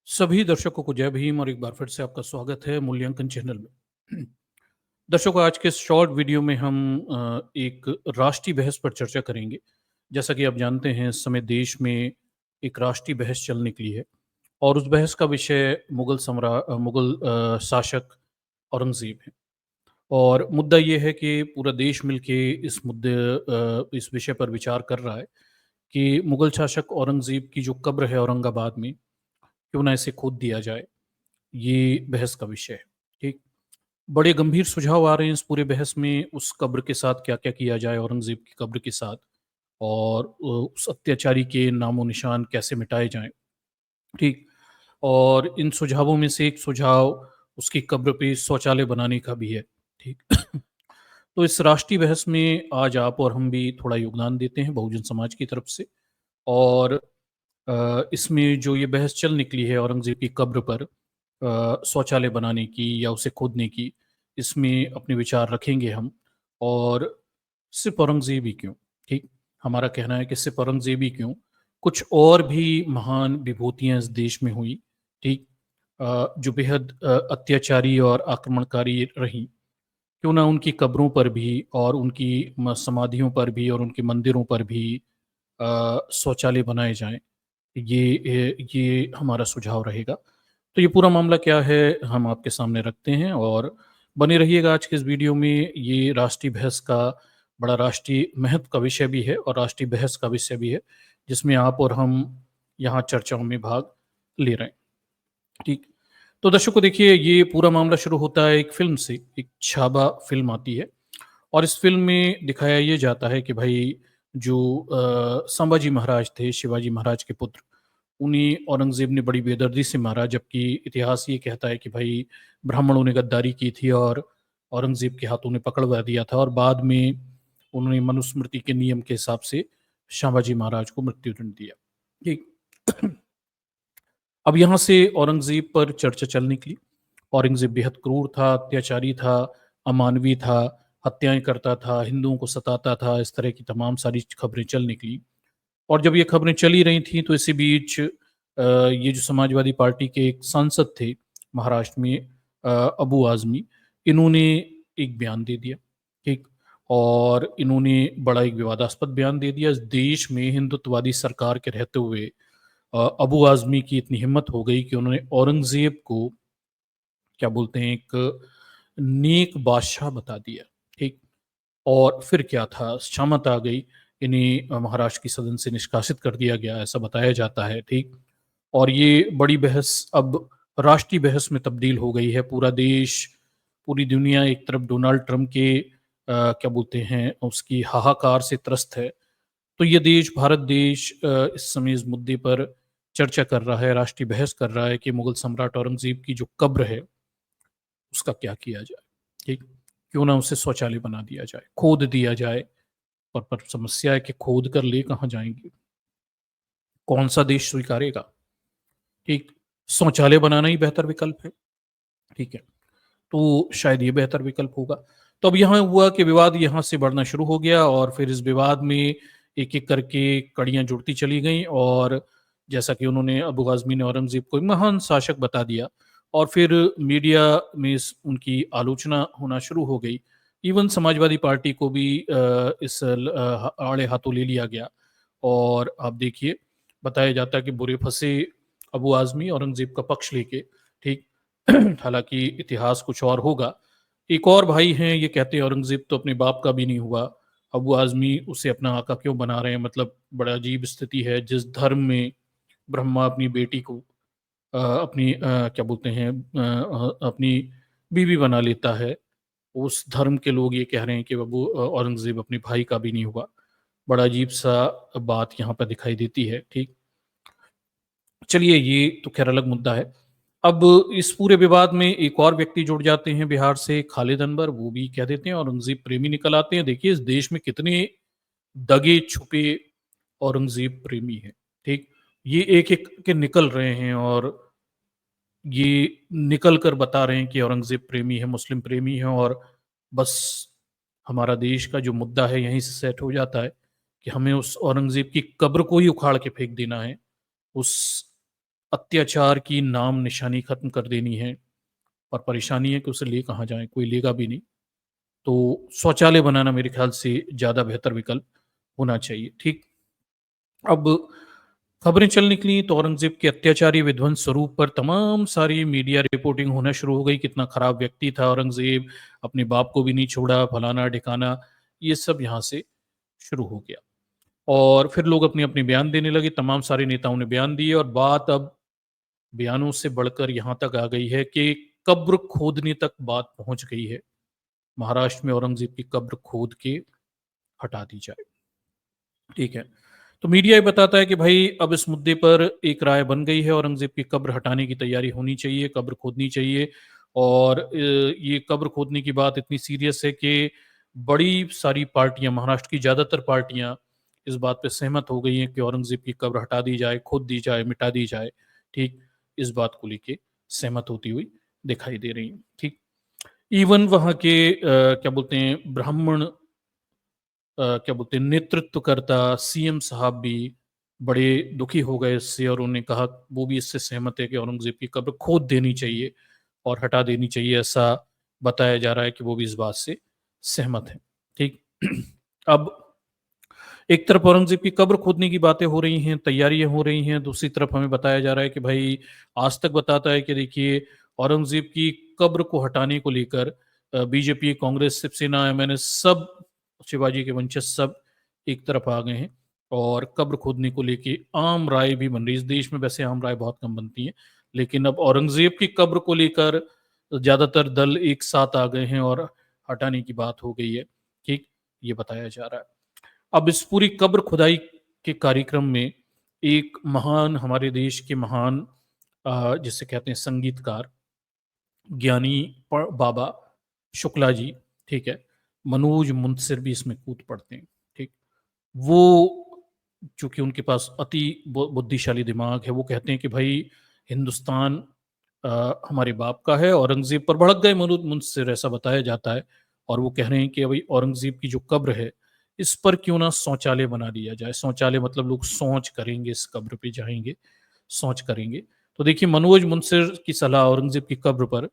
सभी दर्शकों को जय भीम और एक बार फिर से आपका स्वागत है मूल्यांकन चैनल में। दर्शकों, आज के इस शॉर्ट वीडियो में हम एक राष्ट्रीय बहस पर चर्चा करेंगे। जैसा कि आप जानते हैं, इस समय देश में एक राष्ट्रीय बहस चल निकली है और उस बहस का विषय मुगल शासक औरंगज़ेब है। और मुद्दा ये है कि पूरा देश मिलके इस विषय पर विचार कर रहा है कि मुगल शासक औरंगज़ेब की जो कब्र है औरंगाबाद में, क्यों ना इसे खोद दिया जाए। ये बहस का विषय है। ठीक। बड़े गंभीर सुझाव आ रहे हैं इस पूरे बहस में, उस कब्र के साथ क्या-क्या किया जाए, औरंगज़ेब की कब्र के साथ, और उस अत्याचारी के नामो-निशान कैसे मिटाए जाएँ। ठीक। और इन सुझावों में से एक सुझाव उसकी कब्र पे शौचालय बनाने का भी है। ठीक। तो इस राष्ट्रीय बहस में आज आप और हम भी थोड़ा योगदान देते हैं बहुजन समाज की तरफ से। और इसमें जो ये बहस चल निकली है औरंगज़ेब की कब्र पर शौचालय बनाने की या उसे खोदने की, इसमें अपने विचार रखेंगे हम। और सिर्फ औरंगज़ेब ही क्यों, ठीक? हमारा कहना है कि सिर्फ औरंगज़ेब ही क्यों, कुछ और भी महान विभूतियाँ इस देश में हुई, ठीक? जो बेहद अत्याचारी और आक्रमणकारी रहीं, क्यों ना उनकी कब्रों पर भी और उनकी समाधियों पर भी और उनके मंदिरों पर भी शौचालय बनाए जाएँ। ये हमारा सुझाव रहेगा। तो ये पूरा मामला क्या है, हम आपके सामने रखते हैं और बने रहिएगा आज के इस वीडियो में। ये राष्ट्रीय बहस का बड़ा राष्ट्रीय महत्व का विषय भी है और राष्ट्रीय बहस का विषय भी है, जिसमें आप और हम यहाँ चर्चाओं में भाग ले रहे हैं। ठीक। तो दर्शकों, देखिए, ये पूरा मामला शुरू होता है एक फ़िल्म से। एक छावा फ़िल्म आती है और इस फ़िल्म में दिखाया ये जाता है कि भई जो संभाजी महाराज थे, शिवाजी महाराज के पुत्र, उन्हें औरंगज़ेब ने बड़ी बेदर्दी से मारा, जबकि इतिहास ये कहता है कि भई ब्राह्मणों ने गद्दारी की थी और औरंगज़ेब के हाथों ने पकड़वा दिया था और बाद में उन्होंने मनुस्मृति के नियम के हिसाब से संभाजी महाराज को मृत्युदंड दिया। ठीक। अब यहाँ से औरंगज़ेब पर चर्चा चल निकली। औरंगज़ेब बेहद क्रूर था, अत्याचारी था, अमानवीय था, हत्याएँ करता था, हिंदुओं को सताता था, इस तरह की तमाम सारी खबरें चल निकली। और जब ये खबरें चली रही थीं, तो इसी बीच ये जो समाजवादी पार्टी के एक सांसद थे महाराष्ट्र में, अबू आज़मी, इन्होंने एक बयान दे दिया, ठीक? और इन्होंने बड़ा एक विवादास्पद बयान दे दिया। इस देश में हिंदुत्ववादी सरकार के रहते हुए अबू आज़मी की इतनी हिम्मत हो गई कि उन्होंने औरंगज़ेब को, क्या बोलते हैं, एक नेक बादशाह बता दिया, ठीक? और फिर क्या था, शामत आ गई। इन्हें महाराष्ट्र की सदन से निष्कासित कर दिया गया, ऐसा बताया जाता है, ठीक? और ये बड़ी बहस अब राष्ट्रीय बहस में तब्दील हो गई है। पूरा देश, पूरी दुनिया एक तरफ डोनाल्ड ट्रंप के क्या बोलते हैं, उसकी हाहाकार से त्रस्त है। तो ये देश, भारत देश, इस समय इस मुद्दे पर चर्चा कर रहा है, राष्ट्रीय बहस कर रहा है कि मुगल सम्राट औरंगज़ेब की जो कब्र है, उसका क्या किया जाए, ठीक? क्यों ना उसे शौचालय बना दिया जाए, खोद दिया जाए। पर समस्या है कि खोद कर ले कहाँ जाएँगे? कौन-सा देश स्वीकारेगा? ठीक, शौचालय बनाना ही बेहतर विकल्प है, ठीक है? तो शायद ये बेहतर विकल्प होगा। तो अब यहाँ हुआ कि विवाद यहाँ से बढ़ना शुरू हो गया और फिर इस विवाद में एक-एक करके कड़ियाँ जुड़ती चली गईं और जैसा कि उन्होंने, अबू आज़मी ने औरंगज़ेब को एक महान शासक बता दिया और फिर मीडिया में उनकी आलोचना होना शुरू हो गई। इवन समाजवादी पार्टी को भी आड़े हाथों ले लिया गया और आप देखिए, बताया जाता है कि बुरे फँसे अबू आज़मी औरंगज़ेब का पक्ष लेके, ठीक? हालाँकि इतिहास कुछ और होगा। एक और भाई हैं, ये कहते हैं औरंगज़ेब तो अपने बाप का भी नहीं हुआ, अबू आज़मी उसे अपना आका क्यों बना रहे हैं? मतलब बड़ा अजीब स्थिति है, जिस धर्म में ब्रह्मा अपनी बेटी को क्या बोलते हैं, अपनी बीवी बना लेता है, उस धर्म के लोग ये कह रहे हैं कि औरंगज़ेब अपने भाई का भी नहीं हुआ। बड़ा अजीब-सा बात यहाँ पे दिखाई देती है, ठीक? चलिए, ये तो ख़ैर अलग मुद्दा है। अब इस पूरे विवाद में एक और व्यक्ति जुड़ जाते हैं बिहार से, खालिद अनवर, वो भी कह देते हैं औरंगज़ेब प्रेमी निकल आते हैं। देखिए, इस देश में कितने दगे-छुपे औरंगज़ेब प्रेमी हैं, ठीक? ये एक-एक के निकल रहे हैं और ये निकल कर बता रहे हैं कि औरंगज़ेब प्रेमी है, मुस्लिम प्रेमी है और बस हमारा देश का जो मुद्दा है यहीं से सेट हो जाता है कि हमें उस औरंगज़ेब की कब्र को ही उखाड़ के फेंक देना है। उस अत्याचार की नाम निशानी खत्म कर देनी है। और परेशानी है कि उसे ले कहाँ जाएँ, कोई लेगा भी नहीं। तो शौचालय बनाना मेरे ख्याल से ज़्यादा बेहतर विकल्प होना चाहिए, ठीक? अब खबरें चल निकली तो औरंगज़ेब के अत्याचारी विध्वंस स्वरूप पर तमाम सारी मीडिया रिपोर्टिंग होना शुरू हो गई, कितना खराब व्यक्ति था औरंगज़ेब, अपने बाप को भी नहीं छोड़ा, फलाना-ढिकाना, ये सब यहाँ से शुरू हो गया। और फिर लोग अपने-अपने बयान देने लगे, तमाम सारे नेताओं ने बयान दिए और बात अब बयानों से बढ़कर यहाँ तक आ गई है कि कब्र खोदने तक बात पहुँच गई है। महाराष्ट्र में औरंगज़ेब की कब्र खोद के हटा दी जाए, ठीक है। तो मीडिया ये बताता है कि भाई अब इस मुद्दे पर एक राय बन गई है, औरंगज़ेब की कब्र हटाने की तैयारी होनी चाहिए, कब्र खोदनी चाहिए और ये कब्र खोदने की बात इतनी सीरियस है कि बड़ी सारी पार्टियाँ, महाराष्ट्र की ज़्यादातर पार्टियाँ इस बात पे सहमत हो गई हैं कि औरंगज़ेब की कब्र हटा दी जाए, खोद दी जाए, मिटा दी जाए, ठीक? इस बात को लेके सहमत होती हुई दिखाई दे रही हैं, ठीक? इवन वहाँ के क्या बोलते हैं ब्राह्मण क्या बोलते हैं नेतृत्वकर्ता सीएम साहब भी बड़े दुखी हो गए इससे और उन्होंने कहा वो भी इससे सहमत है कि औरंगज़ेब की कब्र खोद देनी चाहिए और हटा देनी चाहिए, ऐसा बताया जा रहा है कि वो भी इस बात से सहमत हैं, ठीक? अब एक तरफ औरंगज़ेब की कब्र खोदने की बातें हो रही हैं, तैयारियाँ हो रही हैं, दूसरी तरफ हमें बताया जा रहा है कि भाई आज तक बताता है कि देखिए औरंगज़ेब की कब्र को हटाने को लेकर बीजेपी, कांग्रेस, शिवसेना, एमएनएस सब शिवाजी के वंशज सब एक तरफ आ गए हैं और कब्र खोदने को लेके आम राय भी बन रही है। इस देश में वैसे आम राय बहुत कम बनती है, लेकिन अब औरंगज़ेब की कब्र को लेकर ज़्यादातर दल एक साथ आ गए हैं और हटाने की बात हो गई है, ठीक? ये बताया जा रहा है। अब इस पूरी कब्र खुदाई के कार्यक्रम में एक महान हमारे देश के महान जिसे कहते हैं संगीतकार, ज्ञानी बाबा शुक्ला जी, ठीक है? मनोज मुंतशिर भी इसमें कूद पड़ते हैं, ठीक? वो चूँकि उनके पास अति बुद्धिशाली दिमाग है, वो कहते हैं कि भई हिंदुस्तान हमारे बाप का है, औरंगज़ेब पर भड़क गए मनोज मुंतशिर ऐसा बताया जाता है और वो कह रहे हैं कि भई औरंगज़ेब की जो कब्र है, इस पर क्यों ना शौचालय बना दिया जाए। शौचालय मतलब लोग शौच करेंगे, इस कब्र पे जाएँगे, शौच करेंगे। तो देखिए मनोज मुंतशिर की सलाह औरंगज़ेब की कब्र पर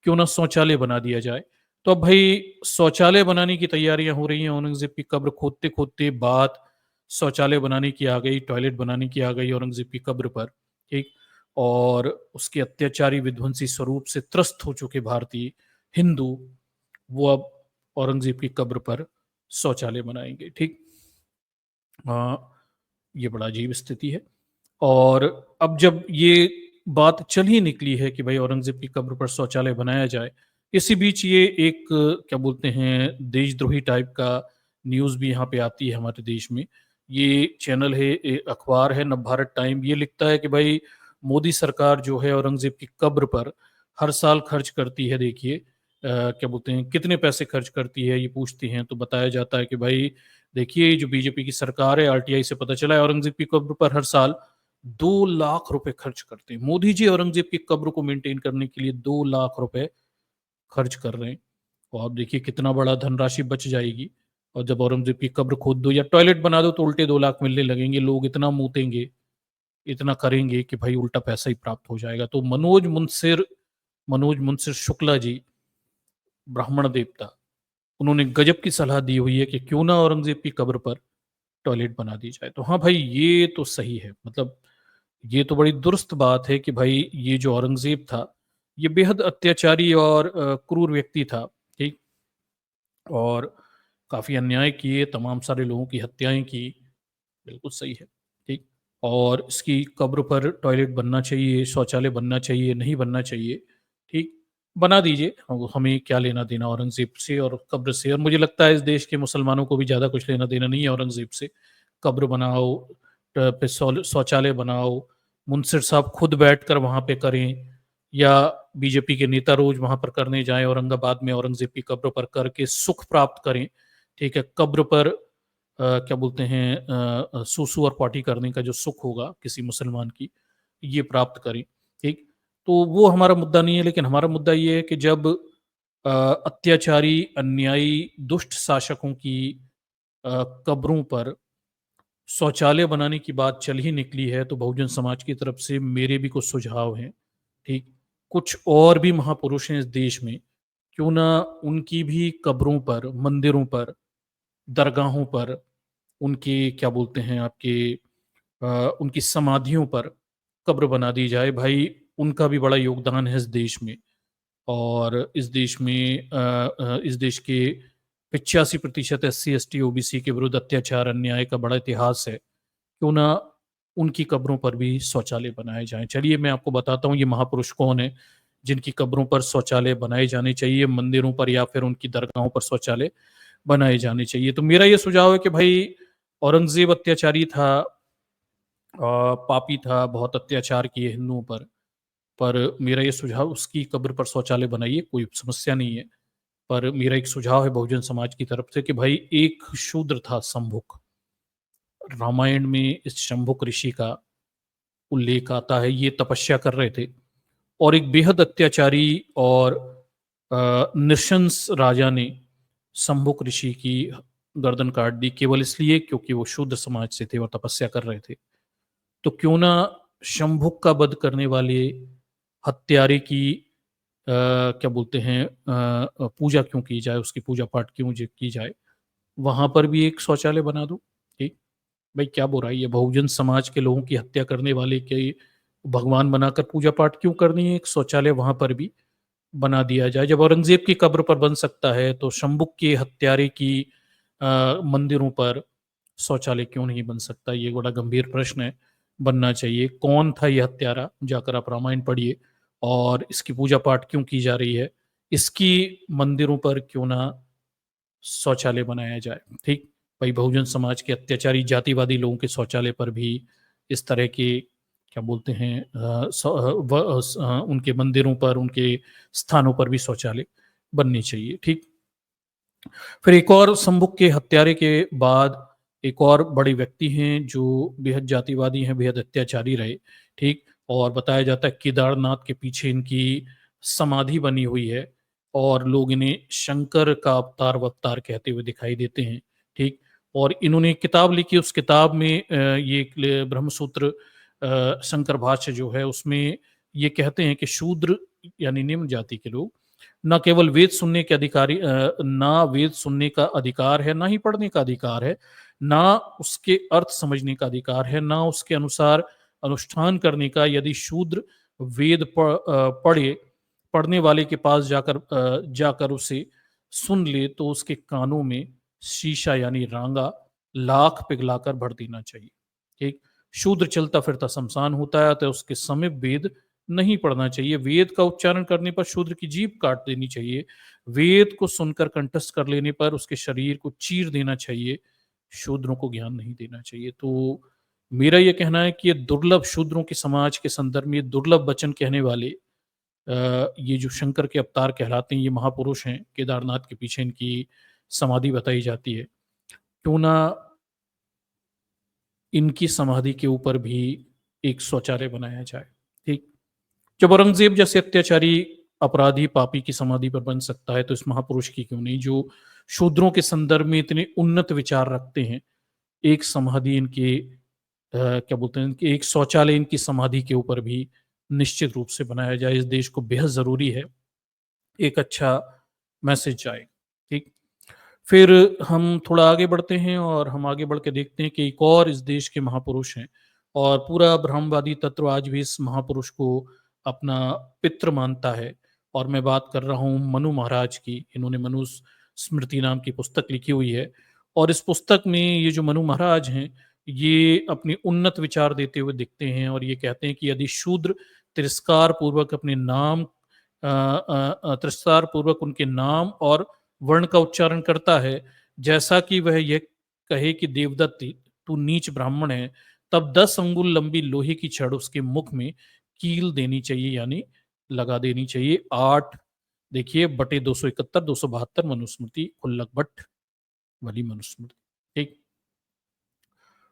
क्यों ना शौचालय बना दिया जाए। तो अब भई शौचालय बनाने की तैयारियाँ हो रही हैं, औरंगज़ेब की कब्र खोदते-खोदते बात शौचालय बनाने की आ गई, टॉयलेट बनाने की आ गई औरंगज़ेब की कब्र पर, ठीक? और उसके अत्याचारी विध्वंसी स्वरूप से त्रस्त हो चुके भारतीय हिंदू, वो अब औरंगज़ेब की कब्र पर शौचालय बनाएँगे, ठीक? अ, ये बड़ा अजीब स्थिति है और अब जब ये बात चल ही निकली है कि भाई औरंगज़ेब की कब्र पर शौचालय बनाया जाए, इसी बीच ये एक क्या बोलते हैं देशद्रोही टाइप का न्यूज़ भी यहाँ पे आती है हमारे देश में। ये चैनल है अखबार है नवभारत टाइम ये लिखता है कि भाई मोदी सरकार जो है औरंगज़ेब की कब्र पर हर साल खर्च करती है देखिए क्या बोलते हैं कितने पैसे खर्च करती है ये पूछती हैं तो बताया जाता है कि भाई देखिए, ये जो बीजेपी की सरकार है, आरटीआई से पता चला है औरंगज़ेब की कब्र पर हर साल 2 लाख रुपए खर्च करते हैं। मोदी जी औरंगज़ेब की कब्र को मेंटेन करने के लिए 2 लाख रुपए खर्च कर रहे हैं। और आप देखिए कितना बड़ा धनराशि बच जाएगी और जब औरंगज़ेब की कब्र खोद दो या टॉयलेट बना दो तो उल्टे 2 लाख मिलने लगेंगे। लोग इतना मूतेंगे, इतना करेंगे कि भाई उल्टा पैसा ही प्राप्त हो जाएगा। तो मनोज मुंशिर शुक्ला जी, ब्राह्मण देवता, उन्होंने गजब की सलाह दी हुई है कि क्यों ना औरंगज़ेब की कब्र पर टॉयलेट बना दी जाए। तो हाँ भाई, ये तो सही है। मतलब ये तो बड़ी दुरुस्त बात है कि भाई ये जो औरंगज़ेब था, ये बेहद अत्याचारी और क्रूर व्यक्ति था, ठीक? और काफ़ी अन्याय किए, तमाम सारे लोगों की हत्याएँ की, बिल्कुल सही है, ठीक? और इसकी कब्र पर टॉयलेट बनना चाहिए, शौचालय बनना चाहिए, नहीं बनना चाहिए, ठीक? बना दीजिए, हमें क्या लेना-देना औरंगज़ेब से और कब्र से और मुझे लगता है इस देश के मुसलमानों को भी ज़्यादा कुछ लेना-देना नहीं है औरंगज़ेब से। कब्र बनाओ, पे शौचालय बनाओ, मुंशिर साहब खुद बैठकर वहाँ पे करें या बीजेपी के नेता रोज़ वहाँ पर करने जाएँ औरंगाबाद में औरंगज़ेब की कब्र पर करके सुख प्राप्त करें, ठीक है? कब्र पर क्या बोलते हैं सूसू और पॉटी करने का जो सुख होगा किसी मुसलमान की, ये प्राप्त करें, ठीक? तो वो हमारा मुद्दा नहीं है, लेकिन हमारा मुद्दा ये है कि जब अत्याचारी, अन्यायी, दुष्ट शासकों की कब्रों पर शौचालय बनाने की बात चल ही निकली है तो बहुजन समाज की तरफ से मेरे भी कुछ सुझाव हैं। ठीक, कुछ और भी महापुरुष हैं इस देश में, क्यों ना उनकी भी कब्रों पर, मंदिरों पर, दरगाहों पर, उनके क्या बोलते हैं आपके उनकी समाधियों पर कब्र बना दी जाए। भाई, उनका भी बड़ा योगदान है इस देश में। और इस देश में इस देश के 85% एससी, एसटी, ओबीसी के विरुद्ध अत्याचार, अन्याय का बड़ा इतिहास है। क्यों ना उनकी कब्रों पर भी शौचालय बनाए जाएँ। चलिए मैं आपको बताता हूँ ये महापुरुष कौन हैं, जिनकी कब्रों पर शौचालय बनाए जाने चाहिए, मंदिरों पर या फिर उनकी दरगाहों पर शौचालय बनाए जाने चाहिए। तो मेरा ये सुझाव है कि भाई, औरंगज़ेब अत्याचारी था, पापी था, बहुत अत्याचार किए हिंदुओं पर मेरा ये सुझाव, उसकी कब्र पर शौचालय बनाइए, कोई समस्या नहीं है। पर मेरा एक सुझाव है बहुजन समाज की तरफ से कि भाई, एक शूद्र था शंभुक। रामायण में इस शंभुक ऋषि का उल्लेख आता है, ये तपस्या कर रहे थे और एक बेहद अत्याचारी और नृशंस राजा ने शंभुक ऋषि की गर्दन काट दी, केवल इसलिए क्योंकि वो शूद्र समाज से थे और तपस्या कर रहे थे। तो क्यों ना शंभुक का वध करने वाले हत्यारे की क्या बोलते हैं पूजा क्यों की जाए, उसकी पूजा पाठ क्यों की जाए, वहां पर भी एक शौचालय बना दो। ठीक, भाई क्या बुराई है, बहुजन समाज के लोगों की हत्या करने वाले के भगवान बनाकर पूजा पाठ क्यों करनी है, एक शौचालय वहां पर भी बना दिया जाए। जब औरंगजेब की कब्र पर बन सकता है तो शंभुक के हत्यारे की मंदिरों पर शौचालय क्यों नहीं बन सकता, ये बड़ा गंभीर प्रश्न है। बनना चाहिए। कौन था ये हत्यारा, जाकर आप रामायण पढ़िए। और इसकी पूजा पाठ क्यों की जा रही है, इसकी मंदिरों पर क्यों ना शौचालय बनाया जाए। ठीक, भाई बहुजन समाज के अत्याचारी जातिवादी लोगों के शौचालय पर भी इस तरह के क्या बोलते हैं उनके मंदिरों पर, उनके स्थानों पर भी शौचालय बनने चाहिए। ठीक, फिर एक और शंभुक के हत्यारे के बाद एक और बड़े व्यक्ति हैं जो बेहद जातिवादी हैं, बेहद अत्याचारी रहे। ठीक, और बताया जाता है केदारनाथ के पीछे इनकी समाधि बनी हुई है और लोग इन्हें शंकर का अवतार कहते हुए दिखाई देते हैं। ठीक, और इन्होंने एक किताब लिखी, उस किताब में ये ब्रह्मसूत्र शंकर भाष्य जो है उसमें ये कहते हैं कि शूद्र यानी निम्न जाति के लोग ना केवल वेद सुनने के अधिकारी ना वेद सुनने का अधिकार है, ना ही पढ़ने का अधिकार है, ना उसके अर्थ समझने का अधिकार है, ना उसके अनुसार अनुष्ठान करने का। यदि शूद्र वेद पढ़ने वाले के पास जाकर उसे सुन ले तो उसके कानों में शीशा यानी रांगा लाख पिघलाकर भर देना चाहिए। ठीक, शूद्र चलता फिरता शमशान होता है तो उसके समीप वेद नहीं पढ़ना चाहिए। वेद का उच्चारण करने पर शूद्र की जीभ काट देनी चाहिए। वेद को सुनकर कंठस्थ कर लेने पर उसके शरीर को चीर देना चाहिए। शूद्रों को ज्ञान नहीं देना चाहिए। तो मेरा ये कहना है कि ये दुर्लभ शूद्रों के समाज के संदर्भ में ये दुर्लभ वचन कहने वाले ये जो शंकर के अवतार कहलाते हैं, ये महापुरुष हैं। केदारनाथ के पीछे इनकी समाधि बताई जाती है। क्यों ना इनकी समाधि के ऊपर भी एक शौचालय बनाया जाए। ठीक, जब औरंगजेब जैसे अत्याचारी अपराधी पापी की समाधि पर बन सकता है तो इस महापुरुष की क्यों नहीं, जो शूद्रों के संदर्भ में इतने उन्नत विचार रखते हैं। एक समाधि इनके क्या बोलते हैं, इनके एक शौचालय इनकी समाधि के ऊपर भी निश्चित रूप से बनाया जाए। इस देश को बेहद जरूरी है, एक अच्छा मैसेज जाए। ठीक, फिर हम थोड़ा आगे बढ़ते हैं और हम आगे बढ़ के देखते हैं कि एक और इस देश के महापुरुष हैं और पूरा ब्रह्मवादी तत्व आज भी इस महापुरुष को अपना पितृ मानता है। और मैं बात कर रहा हूँ मनु महाराज की। इन्होंने मनु स्मृति नाम की पुस्तक लिखी हुई है और इस पुस्तक में ये जो मनु महाराज हैं ये अपने उन्नत विचार देते हुए दिखते हैं और ये कहते हैं कि यदि शूद्र तिरस्कार पूर्वक अपने नाम तिरस्कार पूर्वक उनके नाम और वर्ण का उच्चारण करता है, जैसा कि वह यह कहे कि देवदत्त तू नीच ब्राह्मण है, तब 10 अंगुल लंबी लोहे की छड़ उसके मुख में कील देनी चाहिए यानी लगा देनी चाहिए। 8 देखिए बटे 271 272 मनुस्मृति खुल्लक भट्ट वाली मनुस्मृति। ठीक,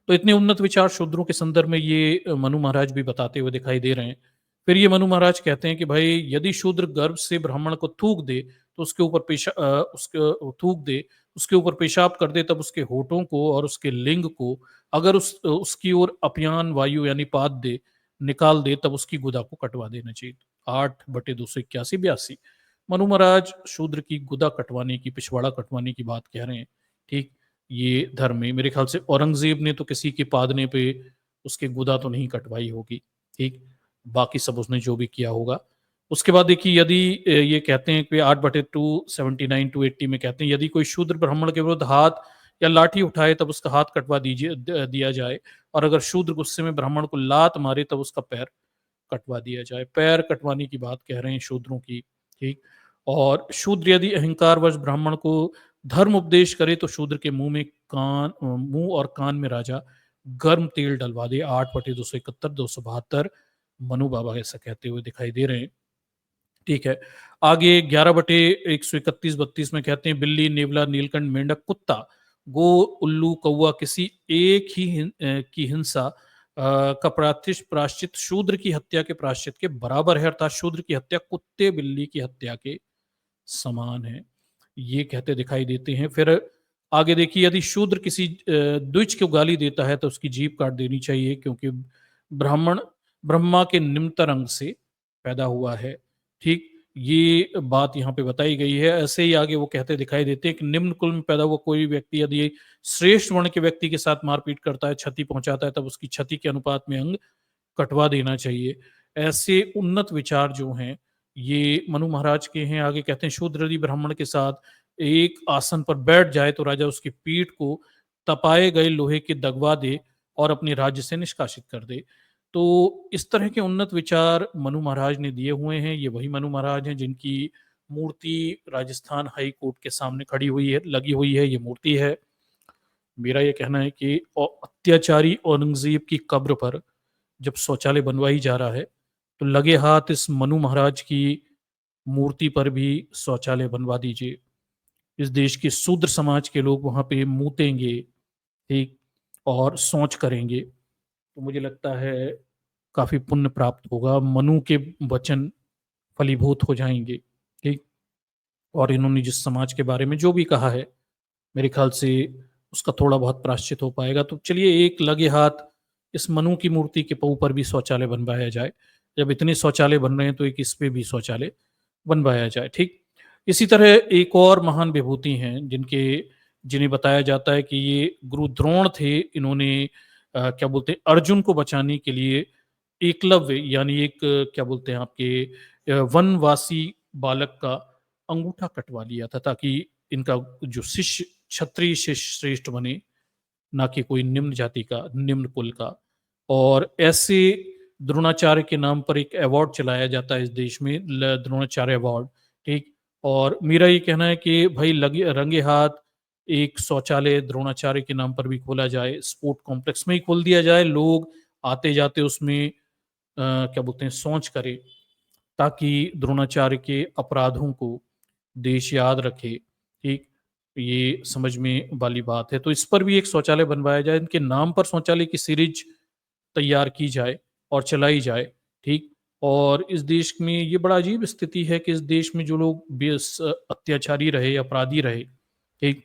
तो इतने उन्नत विचार शूद्रों के संदर्भ में ये मनु महाराज भी बताते हुए दिखाई दे रहे हैं। फिर ये मनु महाराज कहते हैं कि भाई यदि शूद्र गर्भ से ब्राह्मण को थूक दे तो उसके ऊपर थूक दे उसके ऊपर पेशाब कर दे तब उसके होठों को और उसके लिंग को अगर उसकी ओर अपयान वायु यानी पाद दे निकाल दे तब उसकी गुदा को कटवा देना चाहिए। 8/281-82 मनु महाराज शूद्र की गुदा कटवाने की, पिछवाड़ा कटवाने की बात कह रहे हैं। ठीक, ये धर्म में मेरे ख्याल से औरंगजेब ने तो किसी के पादने पे उसके गुदा तो नहीं कटवाई होगी। ठीक, बाकी सब उसने जो भी किया होगा। उसके बाद देखिए, यदि ये कहते हैं कि 8/279-80 में कहते हैं, यदि कोई शूद्र ब्राह्मण के विरुद्ध हाथ या लाठी उठाए तब उसका हाथ कटवा दिया जाए, और अगर शूद्र गुस्से में ब्राह्मण को लात मारे तब उसका पैर कटवा दिया जाए। पैर कटवाने की बात कह रहे हैं शूद्रों की। ठीक, और शूद्र यदि अहंकारवश ब्राह्मण को धर्म उपदेश करे तो शूद्र के मुंह और कान में राजा गर्म तेल डलवा दे। 8/271-272 मनु बाबा ऐसा कहते हुए दिखाई दे रहे हैं। ठीक है, आगे 11/131-32 में कहते हैं, बिल्ली, नेवला, नीलकंठ, मेंढक, कुत्ता, गो, उल्लू, कौवा किसी एक ही की हिंसा का प्राश्चित शूद्र की हत्या के प्राश्चित के बराबर है, अर्थात शूद्र की हत्या कुत्ते बिल्ली की हत्या के समान है। ये कहते दिखाई देते हैं। फिर आगे देखिए, यदि शूद्र किसी द्विज को गाली देता है तो उसकी जीभ काट देनी चाहिए, क्योंकि ब्राह्मण ब्रह्मा के निम्नतर अंग से पैदा हुआ है। ठीक, ये बात यहाँ पे बताई गई है। ऐसे ही आगे वो कहते दिखाई देते हैं कि निम्न कुल में पैदा हुआ कोई व्यक्ति यदि श्रेष्ठ वर्ण के व्यक्ति के साथ मारपीट करता है, क्षति पहुंचाता है, तब उसकी क्षति के अनुपात में अंग कटवा देना चाहिए। ऐसे उन्नत विचार जो हैं ये मनु महाराज के हैं। आगे कहते हैं, शूद्र यदि ब्राह्मण के साथ एक आसन पर बैठ जाए तो राजा उसकी पीठ को तपाए गए लोहे के दगवा दे और अपने राज्य से निष्कासित कर दे। तो इस तरह के उन्नत विचार मनु महाराज ने दिए हुए हैं। ये वही मनु महाराज हैं जिनकी मूर्ति राजस्थान हाई कोर्ट के सामने खड़ी हुई है, लगी हुई है। ये मूर्ति है। मेरा ये कहना है कि अत्याचारी औरंगजेब की कब्र पर जब शौचालय बनवाई जा रहा है तो लगे हाथ इस मनु महाराज की मूर्ति पर भी शौचालय बनवा दीजिए। इस देश के शूद्र समाज के लोग वहां पे मूतेंगे, ठीक, और शौच करेंगे, तो मुझे लगता है काफी पुण्य प्राप्त होगा। मनु के वचन फलीभूत हो जाएंगे। ठीक, और इन्होंने जिस समाज के बारे में जो भी कहा है, मेरे ख्याल से उसका थोड़ा बहुत प्रायश्चित हो पाएगा। तो चलिए, एक लगे हाथ इस मनु की मूर्ति के ऊपर भी शौचालय बनवाया जाए। जब इतने शौचालय बन रहे हैं तो एक इस पे भी शौचालय बनवाया जाए। ठीक, इसी तरह एक और महान विभूति हैं जिन्हें बताया जाता है कि ये गुरु द्रोण थे। इन्होंने क्या बोलते हैं, अर्जुन को बचाने के लिए एकलव्य यानी एक क्या बोलते हैं आपके वनवासी बालक का अंगूठा कटवा लिया था, ताकि इनका जो शिष्य क्षत्रिय शिष्य श्रेष्ठ बने, ना कि कोई निम्न जाति का, निम्न कुल का। और ऐसे द्रोणाचार्य के नाम पर एक अवार्ड चलाया जाता है इस देश में, द्रोणाचार्य अवार्ड। ठीक, और मेरा ये कहना है कि भाई लगे रंगे हाथ एक शौचालय द्रोणाचार्य के नाम पर भी खोला जाए, स्पोर्ट कॉम्प्लेक्स में ही खोल दिया जाए, लोग आते जाते उसमें क्या बोलते हैं शौच करें, ताकि द्रोणाचार्य के अपराधों को देश याद रखे। ठीक, ये समझ में वाली बात है। तो इस पर भी एक शौचालय बनवाया जाए, इनके नाम पर शौचालय की सीरीज तैयार की जाए और चलाई जाए। ठीक, और इस देश में ये बड़ा अजीब स्थिति है कि इस देश में जो लोग अत्याचारी रहे, अपराधी रहे, ठीक,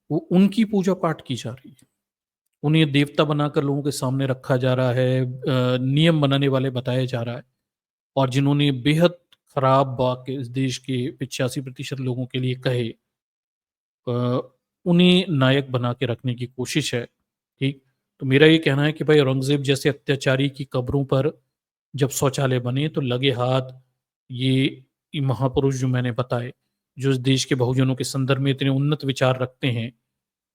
वो उनकी पूजा पाठ की जा रही है, उन्हें देवता बनाकर लोगों के सामने रखा जा रहा है, नियम बनाने वाले बताया जा रहा है। और जिन्होंने बेहद खराब वाक्य इस देश के 85% लोगों के लिए कहे, अ, उन्हें नायक बना के रखने की कोशिश है। ठीक, तो मेरा ये कहना है कि भाई औरंगजेब जैसे अत्याचारी की कब्रों पर जब शौचालय बने तो लगे हाथ ये महापुरुष जो मैंने बताए, जो इस देश के बहुजनों के संदर्भ में इतने उन्नत विचार रखते हैं,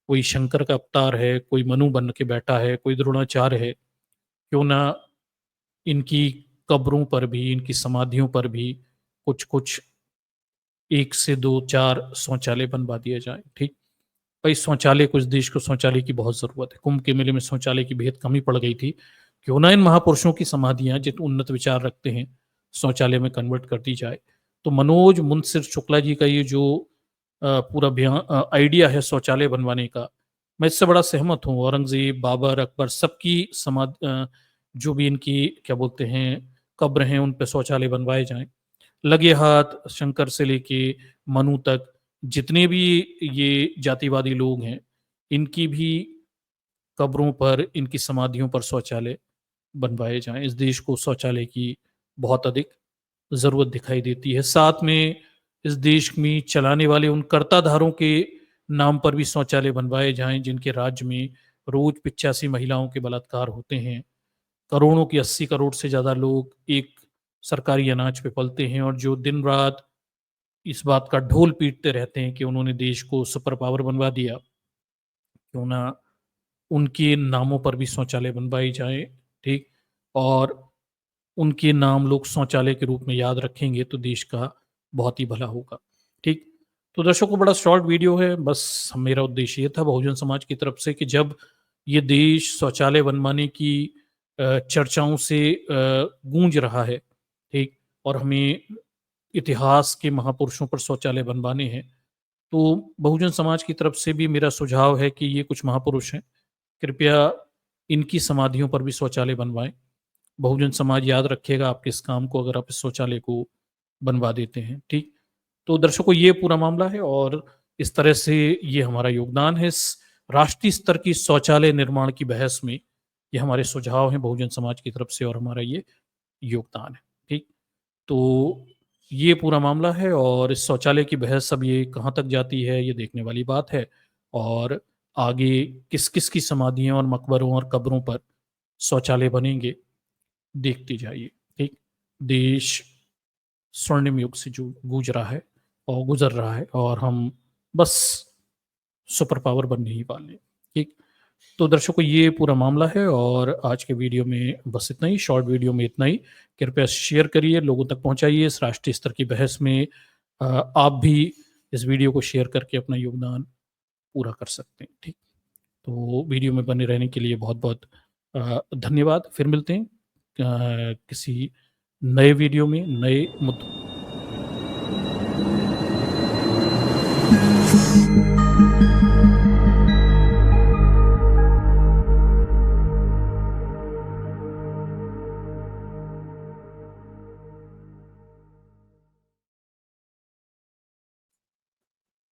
कोई शंकर का अवतार है, कोई मनु बन के बैठा है, कोई द्रोणाचार्य है, क्यों ना इनकी कब्रों पर भी, इनकी समाधियों पर भी कुछ कुछ 1 से 2 4 शौचालय बनवा दिए जाएँ। ठीक, भाई शौचालय को, इस देश को शौचालय की बहुत ज़रूरत है। कुंभ के मेले में शौचालय की बेहद कमी पड़ गई थी। क्यों ना इन महापुरुषों की समाधियाँ जितने उन्नत विचार रखते हैं, शौचालय में कन्वर्ट कर दी जाए। तो मनोज मुंशिर शुक्ला जी का ये जो पूरा आइडिया है शौचालय बनवाने का, मैं इससे बड़ा सहमत हूँ। औरंगज़ेब, बाबर, अकबर सबकी जो भी इनकी क्या बोलते हैं कब्र हैं, उन पे शौचालय बनवाए जाएँ। लगे हाथ शंकर से लेके मनु तक जितने भी ये जातिवादी लोग हैं, इनकी भी कब्रों पर, इनकी समाधियों पर शौचालय बनवाए जाएँ। इस देश को शौचालय की बहुत अधिक ज़रूरत दिखाई देती है। साथ में इस देश में चलाने वाले उन कर्ताधारों के नाम पर भी शौचालय बनवाए जाएँ, जिनके राज्य में रोज़ 85 महिलाओं के बलात्कार होते हैं। करोड़ों की 80 करोड़ से ज़्यादा लोग एक सरकारी अनाज पे पलते हैं और जो दिन-रात इस बात का ढोल पीटते रहते हैं कि उन्होंने देश को सुपर पावर बनवा दिया। क्यों ना उनके नामों पर भी शौचालय बनवाए जाएँ, ठीक? और उनके नाम लोग शौचालय के रूप में याद रखेंगे तो देश का बहुत ही भला होगा, ठीक? तो दर्शकों, बड़ा शॉर्ट वीडियो है, बस मेरा उद्देश्य ये था बहुजन समाज की तरफ से कि जब ये देश शौचालय बनवाने की चर्चाओं से गूँज रहा है, ठीक? और हमें इतिहास के महापुरुषों पर शौचालय बनवाने हैं, तो बहुजन समाज की तरफ से भी मेरा सुझाव है कि ये कुछ महापुरुष हैं, कृपया इनकी समाधियों पर भी शौचालय बनवाएँ। बहुजन समाज याद रखेगा आपके इस काम को अगर आप इस शौचालय को बनवा देते हैं, ठीक? तो दर्शकों, ये पूरा मामला है और इस तरह से ये हमारा योगदान है इस राष्ट्रीय स्तर की शौचालय निर्माण की बहस में। ये हमारे सुझाव हैं बहुजन समाज की तरफ से और हमारा ये योगदान है, ठीक? तो ये पूरा मामला है और इस शौचालय की बहस अब ये कहाँ तक जाती है, ये देखने वाली बात है और आगे किस-किस की समाधियाँ और मकबरों और कब्रों पर शौचालय बनेंगे, देखते जाइए, ठीक? देश स्वर्णिम युग से जो गूँज रहा है और गुज़र रहा है और हम बस सुपर पावर बनने ही वाले हैं, ठीक? तो दर्शकों, ये पूरा मामला है और आज के वीडियो में बस इतना ही, शॉर्ट वीडियो में इतना ही। कृपया शेयर करिए, लोगों तक पहुँचाइए इस राष्ट्रीय स्तर की बहस में। आप भी इस वीडियो को शेयर करके अपना योगदान पूरा कर सकते हैं, ठीक? तो वीडियो में बने रहने के लिए बहुत-बहुत धन्यवाद। फिर मिलते हैं किसी नए वीडियो में, नए मुद्दों